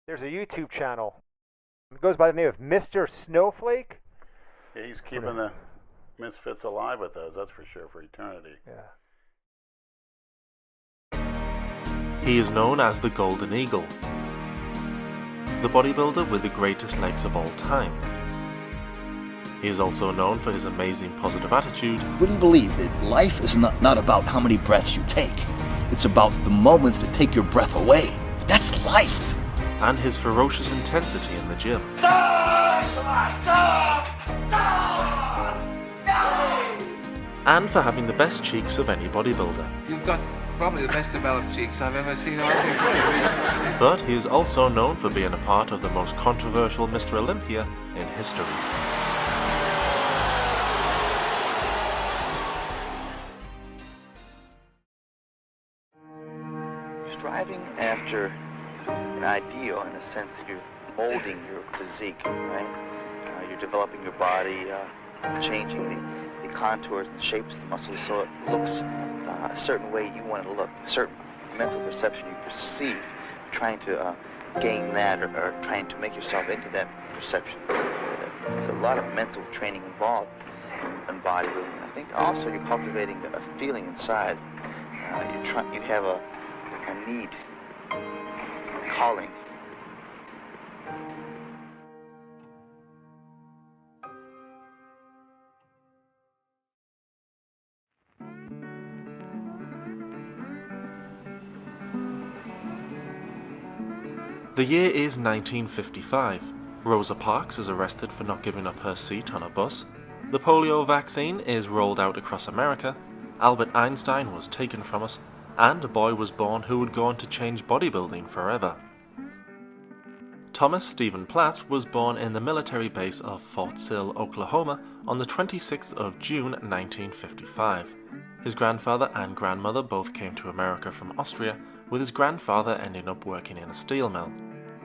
There's a YouTube channel. It goes by the name of Mr. Snowflake. Yeah, he's keeping the misfits alive with us, that's for sure, for eternity. Yeah. He is known as the Golden Eagle, the bodybuilder with the greatest legs of all time. He is also known for his amazing positive attitude. Really believe that life is not about how many breaths you take. It's about the moments that take your breath away. That's life. And his ferocious intensity in the gym. And for having the best cheeks of any bodybuilder. You've got probably the best developed cheeks I've ever seen. But he is also known for being a part of the most controversial Mr. Olympia in history. Striving after an ideal in the sense that you're molding your physique, right? You're developing your body, changing the contours and shapes of the muscles so it looks a certain way you want it to look, a certain mental perception you perceive, trying to gain that or trying to make yourself into that perception. There's a lot of mental training involved in bodybuilding. I think also you're cultivating a feeling inside. You have a need, calling. The year is 1955. Rosa Parks is arrested for not giving up her seat on a bus. The polio vaccine is rolled out across America. Albert Einstein was taken from us. And a boy was born who would go on to change bodybuilding forever. Thomas Stephen Platz was born in the military base of Fort Sill, Oklahoma on the 26th of June 1955. His grandfather and grandmother both came to America from Austria, with his grandfather ending up working in a steel mill.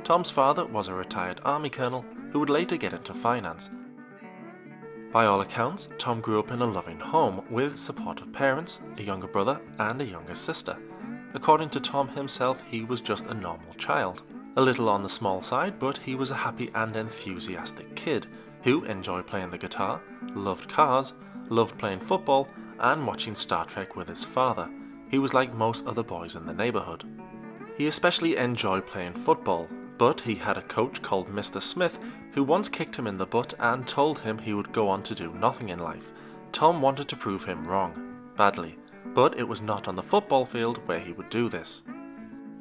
Tom's father was a retired army colonel who would later get into finance. By all accounts, Tom grew up in a loving home with supportive parents, a younger brother and a younger sister. According to Tom himself, he was just a normal child. A little on the small side, but he was a happy and enthusiastic kid who enjoyed playing the guitar, loved cars, loved playing football and watching Star Trek with his father. He was like most other boys in the neighborhood. He especially enjoyed playing football, but he had a coach called Mr. Smith who once kicked him in the butt and told him he would go on to do nothing in life. Tom wanted to prove him wrong, badly, but it was not on the football field where he would do this.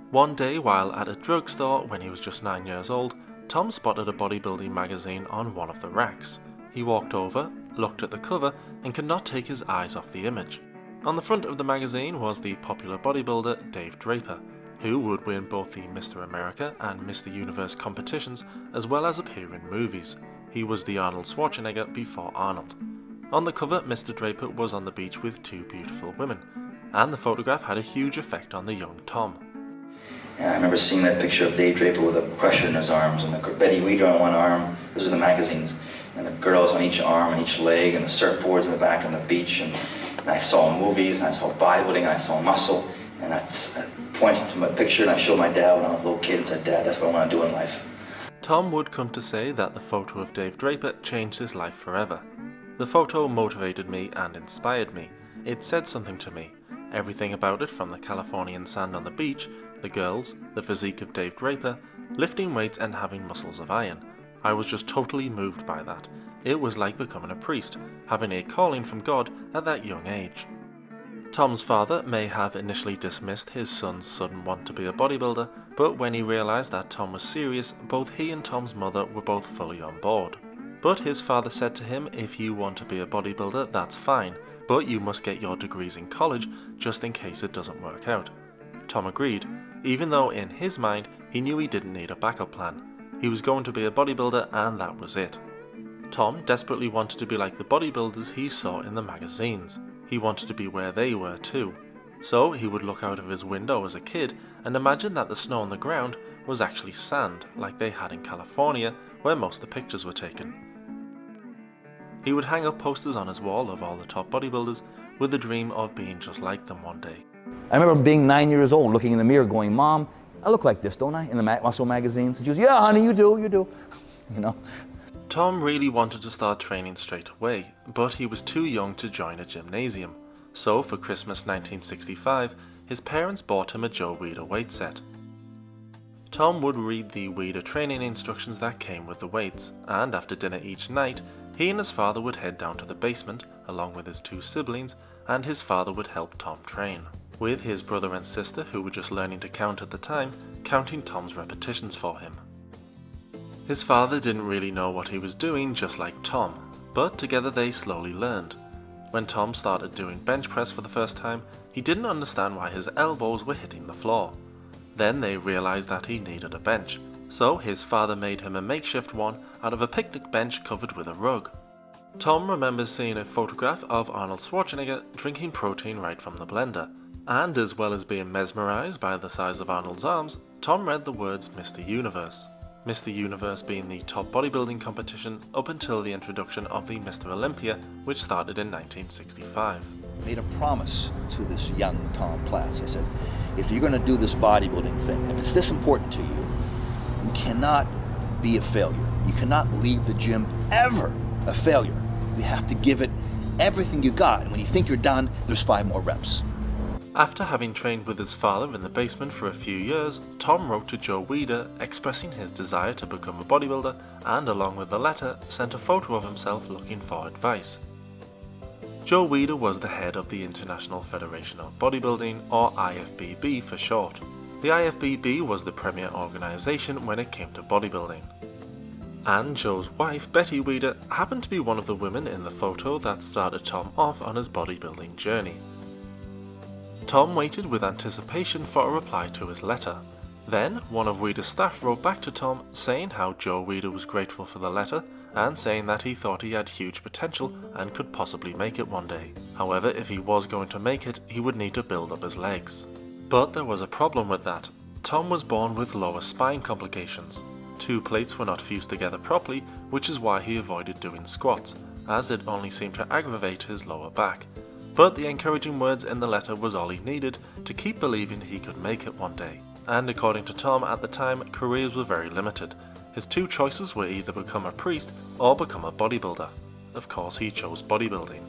One day while at a drugstore when he was just 9 years old, Tom spotted a bodybuilding magazine on one of the racks. He walked over, looked at the cover and could not take his eyes off the image. On the front of the magazine was the popular bodybuilder Dave Draper, who would win both the Mr. America and Mr. Universe competitions as well as appear in movies. He was the Arnold Schwarzenegger before Arnold. On the cover, Mr. Draper was on the beach with two beautiful women, and the photograph had a huge effect on the young Tom. Yeah, I remember seeing that picture of Dave Draper with a crusher in his arms and Betty Weeder on one arm, those are the magazines, and the girls on each arm and each leg and the surfboards in the back on the beach, and I saw movies and I saw bodybuilding and I saw muscle, and I pointed to my picture and I showed my dad when I was a little kid and said, "Dad, that's what I want to do in life." Tom would come to say that the photo of Dave Draper changed his life forever. The photo motivated me and inspired me. It said something to me. Everything about it, from the Californian sand on the beach, the girls, the physique of Dave Draper, lifting weights and having muscles of iron. I was just totally moved by that. It was like becoming a priest, having a calling from God at that young age. Tom's father may have initially dismissed his son's sudden want to be a bodybuilder, but when he realized that Tom was serious, both he and Tom's mother were both fully on board. But his father said to him, "If you want to be a bodybuilder, that's fine, but you must get your degrees in college just in case it doesn't work out." Tom agreed, even though in his mind he knew he didn't need a backup plan. He was going to be a bodybuilder and that was it. Tom desperately wanted to be like the bodybuilders he saw in the magazines. He wanted to be where they were too. So he would look out of his window as a kid and imagine that the snow on the ground was actually sand, like they had in California, where most of the pictures were taken. He would hang up posters on his wall of all the top bodybuilders with the dream of being just like them one day. I remember being 9 years old, looking in the mirror going, "Mom, I look like this, don't I, in the muscle magazines? And she goes, yeah, honey, you do. You know? Tom really wanted to start training straight away, but he was too young to join a gymnasium. So for Christmas 1965, his parents bought him a Joe Weider weight set. Tom would read the Weider training instructions that came with the weights, and after dinner each night, he and his father would head down to the basement, along with his two siblings, and his father would help Tom train, with his brother and sister, who were just learning to count at the time, counting Tom's repetitions for him. His father didn't really know what he was doing, just like Tom, but together they slowly learned. When Tom started doing bench press for the first time, he didn't understand why his elbows were hitting the floor. Then they realized that he needed a bench, so his father made him a makeshift one out of a picnic bench covered with a rug. Tom remembers seeing a photograph of Arnold Schwarzenegger drinking protein right from the blender, and as well as being mesmerized by the size of Arnold's arms, Tom read the words Mr. Universe. Mr. Universe being the top bodybuilding competition up until the introduction of the Mr. Olympia, which started in 1965. I made a promise to this young Tom Platz. I said, if you're going to do this bodybuilding thing, if it's this important to you, you cannot be a failure. You cannot leave the gym ever a failure. You have to give it everything you got, and when you think you're done, there's 5 more reps. After having trained with his father in the basement for a few years, Tom wrote to Joe Weider expressing his desire to become a bodybuilder, and along with the letter, sent a photo of himself looking for advice. Joe Weider was the head of the International Federation of Bodybuilding, or IFBB for short. The IFBB was the premier organisation when it came to bodybuilding. And Joe's wife, Betty Weider, happened to be one of the women in the photo that started Tom off on his bodybuilding journey. Tom waited with anticipation for a reply to his letter. Then, one of Weider's staff wrote back to Tom saying how Joe Weider was grateful for the letter and saying that he thought he had huge potential and could possibly make it one day. However, if he was going to make it, he would need to build up his legs. But there was a problem with that. Tom was born with lower spine complications. 2 plates were not fused together properly, which is why he avoided doing squats, as it only seemed to aggravate his lower back. But the encouraging words in the letter was all he needed to keep believing he could make it one day. And according to Tom at the time, careers were very limited. His 2 choices were either become a priest or become a bodybuilder. Of course, he chose bodybuilding.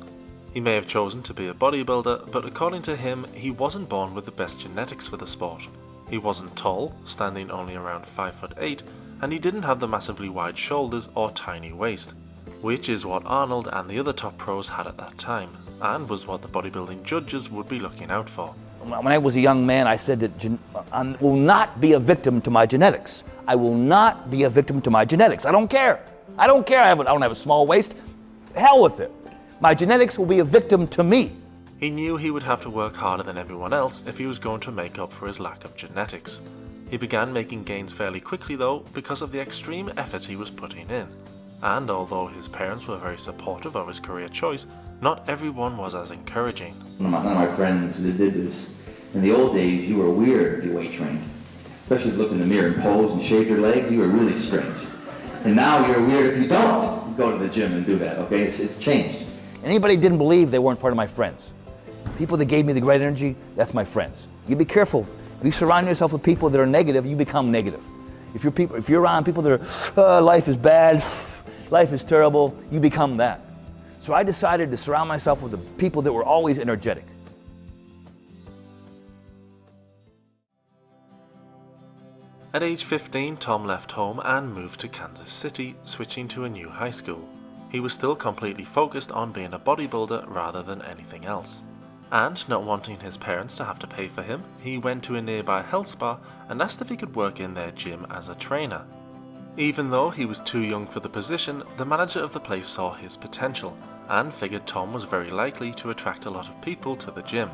He may have chosen to be a bodybuilder, but according to him, he wasn't born with the best genetics for the sport. He wasn't tall, standing only around 5'8", and he didn't have the massively wide shoulders or tiny waist, which is what Arnold and the other top pros had at that time, and was what the bodybuilding judges would be looking out for. When I was a young man, I said that I will not be a victim to my genetics. I will not be a victim to my genetics. I don't care. I don't care. I don't have a small waist. Hell with it. My genetics will be a victim to me. He knew he would have to work harder than everyone else if he was going to make up for his lack of genetics. He began making gains fairly quickly though because of the extreme effort he was putting in. And although his parents were very supportive of his career choice, not everyone was as encouraging. None of my friends that did this. In the old days, you were weird if you weight trained. Especially if you looked in the mirror and posed and shaved your legs, you were really strange. And now you're weird if you don't go to the gym and do that, okay? It's changed. Anybody didn't believe they weren't part of my friends. People that gave me the great energy, that's my friends. You be careful. If you surround yourself with people that are negative, you become negative. If you're around people that are, life is bad, life is terrible, you become that. So I decided to surround myself with the people that were always energetic. At age 15, Tom left home and moved to Kansas City, switching to a new high school. He was still completely focused on being a bodybuilder rather than anything else. And not wanting his parents to have to pay for him, he went to a nearby health spa and asked if he could work in their gym as a trainer. Even though he was too young for the position, the manager of the place saw his potential and figured Tom was very likely to attract a lot of people to the gym.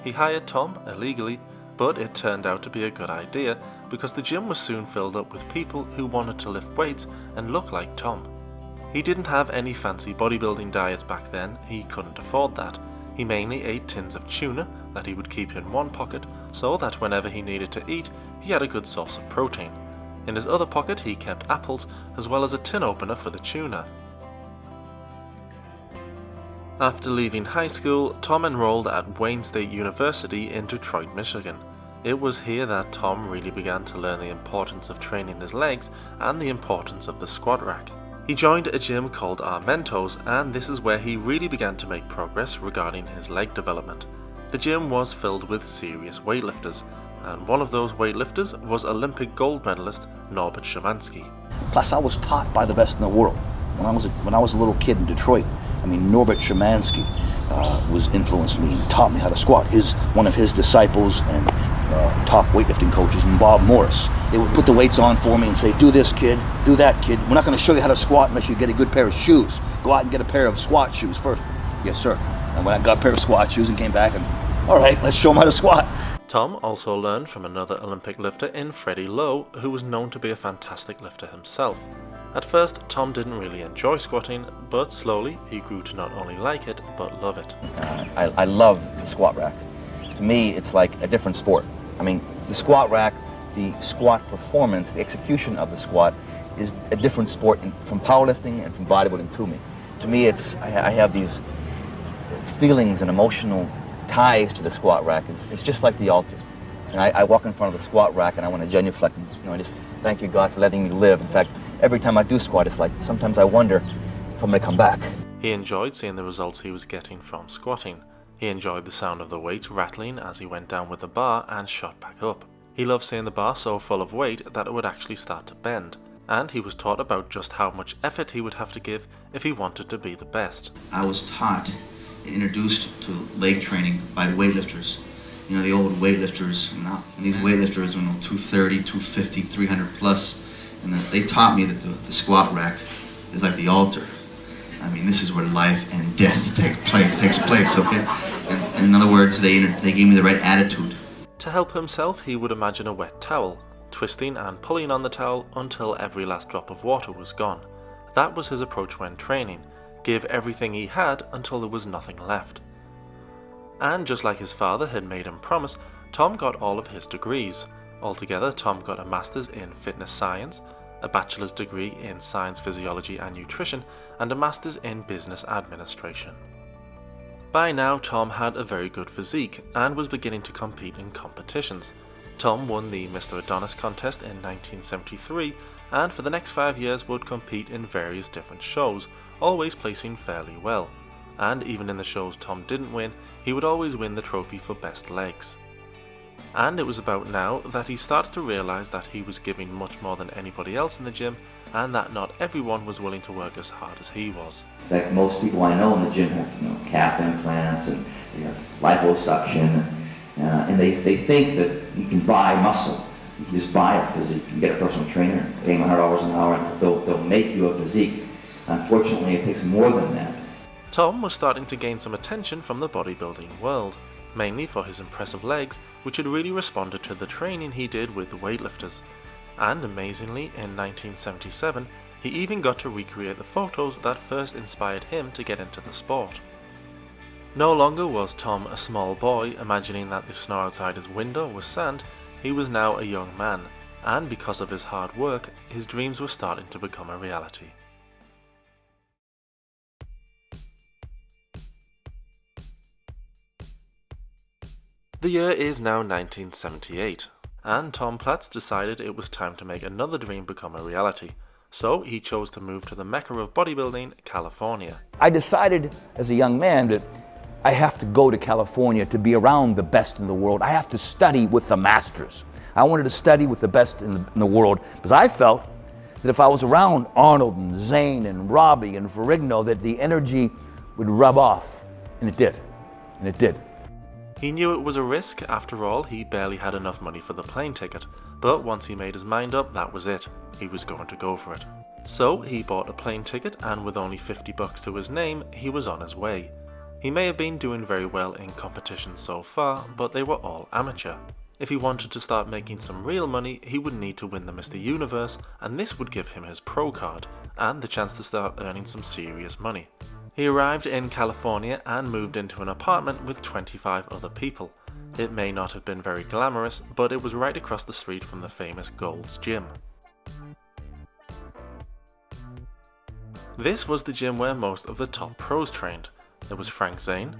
He hired Tom illegally, but it turned out to be a good idea because the gym was soon filled up with people who wanted to lift weights and look like Tom. He didn't have any fancy bodybuilding diets back then, he couldn't afford that. He mainly ate tins of tuna that he would keep in one pocket so that whenever he needed to eat, he had a good source of protein. In his other pocket he kept apples as well as a tin opener for the tuna. After leaving high school, Tom enrolled at Wayne State University in Detroit, Michigan. It was here that Tom really began to learn the importance of training his legs and the importance of the squat rack. He joined a gym called Armento's, and this is where he really began to make progress regarding his leg development. The gym was filled with serious weightlifters, and one of those weightlifters was Olympic gold medalist Norbert Shavansky. Plus, I was taught by the best in the world. When I was a little kid in Detroit, I mean, Norbert Shavansky was influenced me and taught me how to squat. One of his disciples and top weightlifting coaches, and Bob Morris, they would put the weights on for me and say, do this, kid, do that, kid. We're not going to show you how to squat unless you get a good pair of shoes. Go out and get a pair of squat shoes first. Yes, sir. And when I got a pair of squat shoes and came back, and all right, let's show them how to squat. Tom also learned from another Olympic lifter in Freddie Lowe, who was known to be a fantastic lifter himself. At first, Tom didn't really enjoy squatting, but slowly he grew to not only like it, but love it. I love the squat rack. To me, it's like a different sport. I mean, the squat rack, the squat performance, the execution of the squat is a different sport from powerlifting and from bodybuilding to me. To me, I have these feelings and emotional ties to the squat rack. It's just like the altar. And I walk in front of the squat rack and I want to genuflect and I just thank you, God, for letting me live. In fact, every time I do squat, it's like sometimes I wonder if I'm going to come back. He enjoyed seeing the results he was getting from squatting. He enjoyed the sound of the weights rattling as he went down with the bar and shot back up. He loved seeing the bar so full of weight that it would actually start to bend. And he was taught about just how much effort he would have to give if he wanted to be the best. I was taught and introduced to leg training by weightlifters. You know, the old weightlifters, and these weightlifters were 230, 250, 300 plus, and they taught me that the squat rack is like the altar. I mean, this is where life and death takes place, okay? And in other words, they gave me the right attitude. To help himself, he would imagine a wet towel, twisting and pulling on the towel until every last drop of water was gone. That was his approach when training. Give everything he had until there was nothing left. And just like his father had made him promise, Tom got all of his degrees. Altogether, Tom got a master's in fitness science, a bachelor's degree in science, physiology and nutrition, and a master's in business administration. By now, Tom had a very good physique and was beginning to compete in competitions. Tom won the Mr. Adonis contest in 1973, and for the next 5 years would compete in various different shows, always placing fairly well. And even in the shows Tom didn't win, he would always win the trophy for best legs. And it was about now that he started to realize that he was giving much more than anybody else in the gym, and that not everyone was willing to work as hard as he was. Like most people I know in the gym have, calf implants and they have liposuction, and they think that you can buy muscle. You can just buy a physique. You can get a personal trainer, pay them $100 an hour, and they'll make you a physique. Unfortunately, it takes more than that. Tom was starting to gain some attention from the bodybuilding world, mainly for his impressive legs, which had really responded to the training he did with the weightlifters. And amazingly, in 1977, he even got to recreate the photos that first inspired him to get into the sport. No longer was Tom a small boy imagining that the snow outside his window was sand. He was now a young man, and because of his hard work, his dreams were starting to become a reality. The year is now 1978, and Tom Platz decided it was time to make another dream become a reality. So he chose to move to the mecca of bodybuilding, California. I decided as a young man that I have to go to California to be around the best in the world. I have to study with the masters. I wanted to study with the best in the world because I felt that if I was around Arnold and Zane and Robbie and Ferrigno, that the energy would rub off. And it did. And it did. He knew it was a risk. After all, he barely had enough money for the plane ticket. But once he made his mind up, that was it. He was going to go for it. So he bought a plane ticket, and with only $50 to his name, he was on his way. He may have been doing very well in competitions so far, but they were all amateur. If he wanted to start making some real money, he would need to win the Mr. Universe, and this would give him his pro card, and the chance to start earning some serious money. He arrived in California and moved into an apartment with 25 other people. It may not have been very glamorous, but it was right across the street from the famous Gold's Gym. This was the gym where most of the top pros trained. There was Frank Zane,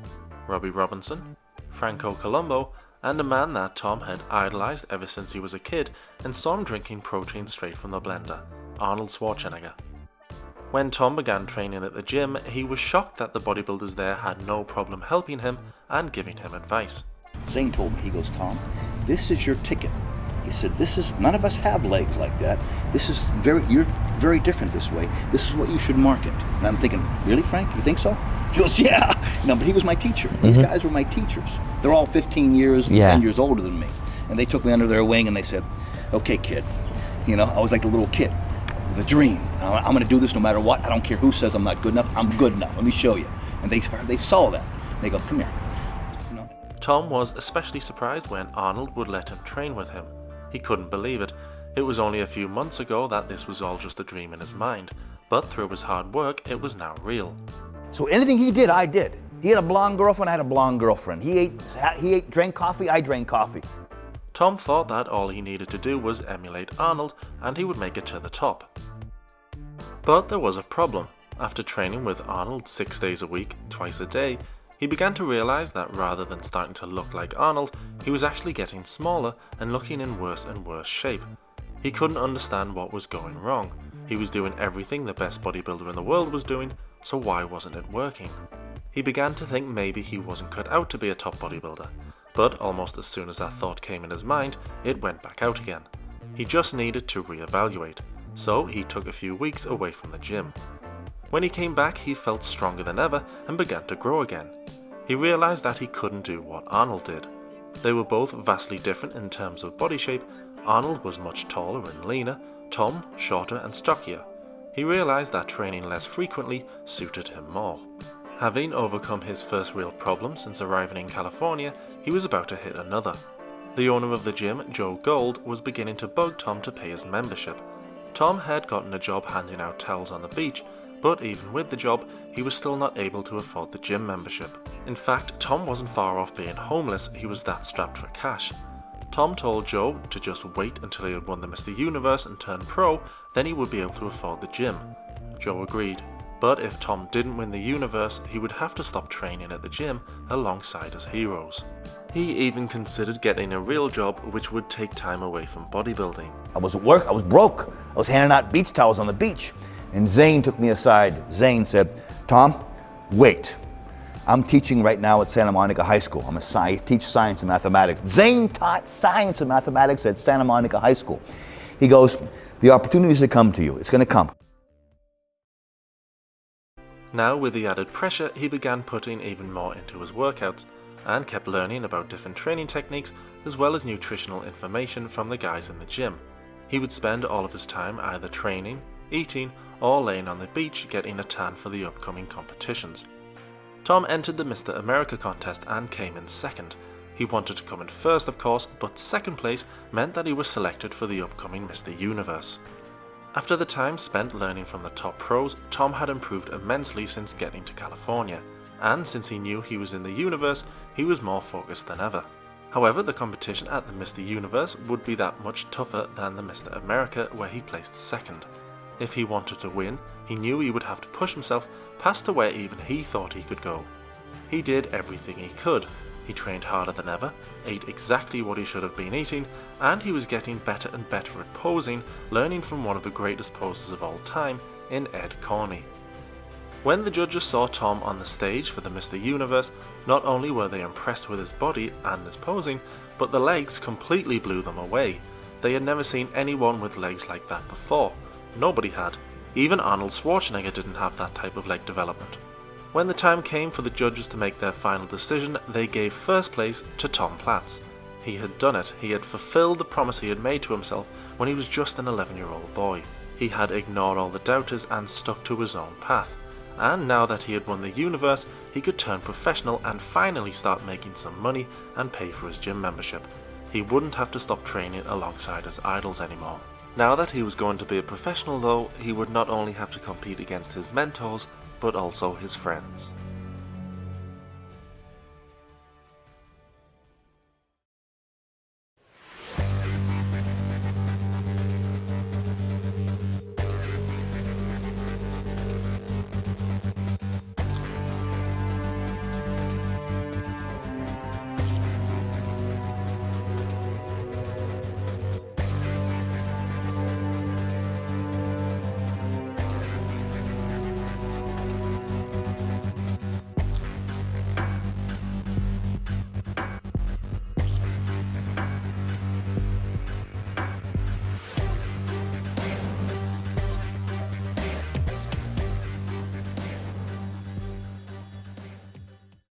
Robbie Robinson, Franco Colombo, and a man that Tom had idolized ever since he was a kid and saw him drinking protein straight from the blender, Arnold Schwarzenegger. When Tom began training at the gym, he was shocked that the bodybuilders there had no problem helping him and giving him advice. Zane told me, he goes, Tom, this is your ticket. He said, none of us have legs like that. You're very different this way. This is what you should market. And I'm thinking, really, Frank? You think so? He goes, yeah. No, but he was my teacher. These guys were my teachers. They're all 15 years, 10 years older than me. And they took me under their wing and they said, okay, kid. I was like a little kid with a dream. I'm going to do this no matter what. I don't care who says I'm not good enough. I'm good enough. Let me show you. And they saw that. They go, come here. Tom was especially surprised when Arnold would let him train with him. He couldn't believe it. It was only a few months ago that this was all just a dream in his mind, but through his hard work, it was now real. So anything he did, I did. He had a blonde girlfriend, I had a blonde girlfriend. He drank coffee, I drank coffee. Tom thought that all he needed to do was emulate Arnold and he would make it to the top. But there was a problem. After training with Arnold 6 days a week, twice a day, he began to realize that rather than starting to look like Arnold, he was actually getting smaller and looking in worse and worse shape. He couldn't understand what was going wrong. He was doing everything the best bodybuilder in the world was doing, so why wasn't it working? He began to think maybe he wasn't cut out to be a top bodybuilder, but almost as soon as that thought came in his mind, it went back out again. He just needed to reevaluate, so he took a few weeks away from the gym. When he came back, he felt stronger than ever and began to grow again. He realized that he couldn't do what Arnold did. They were both vastly different in terms of body shape. Arnold was much taller and leaner, Tom shorter and stockier. He realized that training less frequently suited him more. Having overcome his first real problem since arriving in California, he was about to hit another. The owner of the gym, Joe Gold, was beginning to bug Tom to pay his membership. Tom had gotten a job handing out towels on the beach, but even with the job, he was still not able to afford the gym membership. In fact, Tom wasn't far off being homeless, he was that strapped for cash. Tom told Joe to just wait until he had won the Mr. Universe and turned pro, then he would be able to afford the gym. Joe agreed, but if Tom didn't win the Universe, he would have to stop training at the gym alongside his heroes. He even considered getting a real job which would take time away from bodybuilding. I was at work, I was broke. I was handing out beach towels on the beach. And Zane took me aside. Zane said, Tom, wait. I'm teaching right now at Santa Monica High School. I teach science and mathematics. Zane taught science and mathematics at Santa Monica High School. He goes, the opportunities that come to you, it's going to come. Now with the added pressure, he began putting even more into his workouts and kept learning about different training techniques as well as nutritional information from the guys in the gym. He would spend all of his time either training, eating, or laying on the beach getting a tan for the upcoming competitions. Tom entered the Mr. America contest and came in second. He wanted to come in first, of course, but second place meant that he was selected for the upcoming Mr. Universe. After the time spent learning from the top pros, Tom had improved immensely since getting to California, and since he knew he was in the Universe, he was more focused than ever. However, the competition at the Mr. Universe would be that much tougher than the Mr. America, where he placed second. If he wanted to win, he knew he would have to push himself past to where even he thought he could go. He did everything he could. He trained harder than ever, ate exactly what he should have been eating, and he was getting better and better at posing, learning from one of the greatest posers of all time in Ed Corney. When the judges saw Tom on the stage for the Mr. Universe, not only were they impressed with his body and his posing, but the legs completely blew them away. They had never seen anyone with legs like that before. Nobody had. Even Arnold Schwarzenegger didn't have that type of leg development. When the time came for the judges to make their final decision, they gave first place to Tom Platz. He had done it. He had fulfilled the promise he had made to himself when he was just an 11-year-old boy. He had ignored all the doubters and stuck to his own path. And now that he had won the Universe, he could turn professional and finally start making some money and pay for his gym membership. He wouldn't have to stop training alongside his idols anymore. Now that he was going to be a professional though, he would not only have to compete against his mentors, but also his friends.